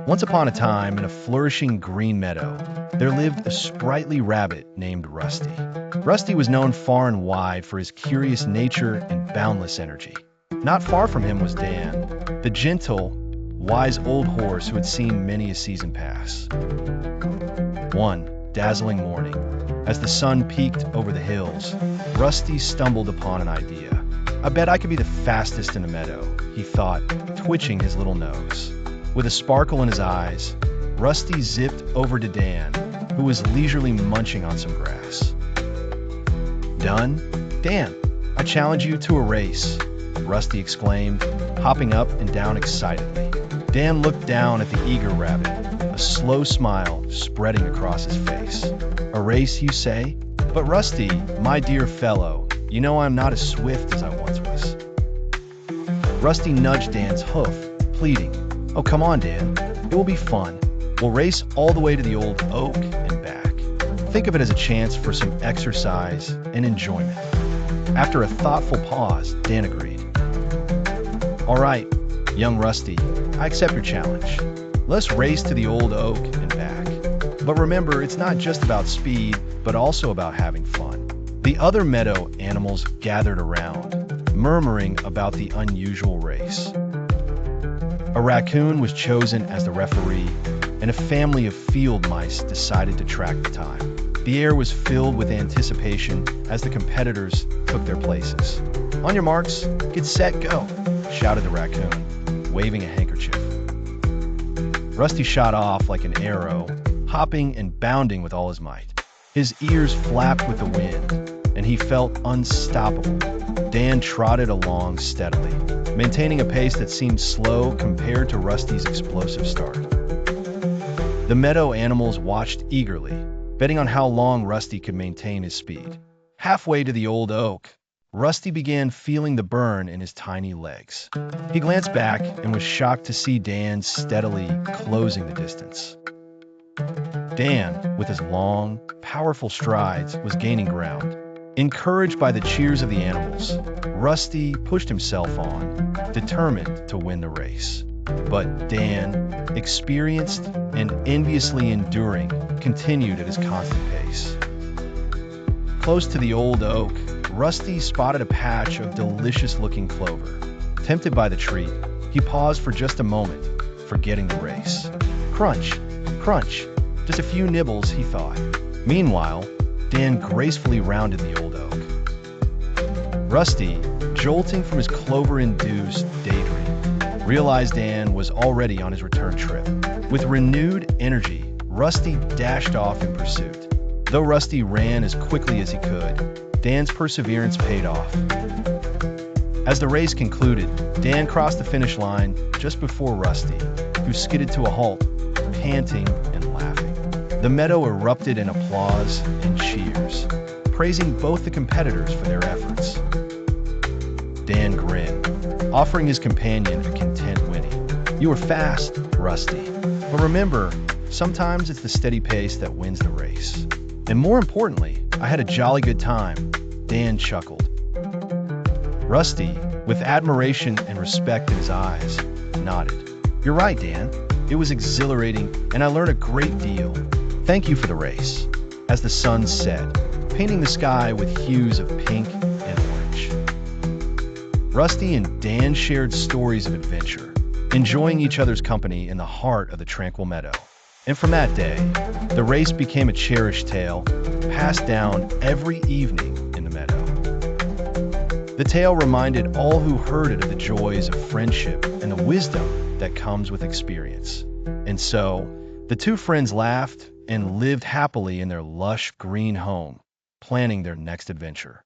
Once upon a time, in a flourishing green meadow, there lived a sprightly rabbit named Rusty. Rusty was known far and wide for his curious nature and boundless energy. Not far from him was Dan, the gentle, wise old horse who had seen many a season pass. One dazzling morning, as the sun peeked over the hills, Rusty stumbled upon an idea. "I bet I could be the fastest in the meadow," he thought, twitching his little nose. With a sparkle in his eyes, Rusty zipped over to Dan, who was leisurely munching on some grass. "Done? Dan, I challenge you to a race," Rusty exclaimed, hopping up and down excitedly. Dan looked down at the eager rabbit, a slow smile spreading across his face. "A race, you say? But Rusty, my dear fellow, you know I'm not as swift as I once was." Rusty nudged Dan's hoof, pleading, "Oh, come on, Dan. It will be fun. We'll race all the way to the old oak and back. Think of it as a chance for some exercise and enjoyment." After a thoughtful pause, Dan agreed. "All right, young Rusty, I accept your challenge. Let's race to the old oak and back. But remember, it's not just about speed, but also about having fun." The other meadow animals gathered around, murmuring about the unusual race. A raccoon was chosen as the referee, and a family of field mice decided to track the time. The air was filled with anticipation as the competitors took their places. "On your marks, get set, go," shouted the raccoon, waving a handkerchief. Rusty shot off like an arrow, hopping and bounding with all his might. His ears flapped with the wind, and he felt unstoppable. Dan trotted along steadily, maintaining a pace that seemed slow compared to Rusty's explosive start. The meadow animals watched eagerly, betting on how long Rusty could maintain his speed. Halfway to the old oak, Rusty began feeling the burn in his tiny legs. He glanced back and was shocked to see Dan steadily closing the distance. Dan, with his long, powerful strides, was gaining ground. Encouraged by the cheers of the animals, Rusty pushed himself on, determined to win the race. But Dan, experienced and enviously enduring, continued at his constant pace. Close to the old oak, Rusty spotted a patch of delicious-looking clover. Tempted by the treat, he paused for just a moment, forgetting the race. Crunch, crunch, just a few nibbles, he thought. Meanwhile, Dan gracefully rounded the old oak. Rusty, jolting from his clover-induced daydream, realized Dan was already on his return trip. With renewed energy, Rusty dashed off in pursuit. Though Rusty ran as quickly as he could, Dan's perseverance paid off. As the race concluded, Dan crossed the finish line just before Rusty, who skidded to a halt, panting and laughing. The meadow erupted in applause and cheers, praising both the competitors for their efforts. Dan grinned, offering his companion a content whinny. "You were fast, Rusty. But remember, sometimes it's the steady pace that wins the race. And more importantly, I had a jolly good time," Dan chuckled. Rusty, with admiration and respect in his eyes, nodded. "You're right, Dan. It was exhilarating, and I learned a great deal. Thank you for the race," as the sun set, painting the sky with hues of pink and orange. Rusty and Dan shared stories of adventure, enjoying each other's company in the heart of the tranquil meadow. And from that day, the race became a cherished tale, passed down every evening in the meadow. The tale reminded all who heard it of the joys of friendship and the wisdom that comes with experience. And so, the two friends laughed and lived happily in their lush green home, planning their next adventure.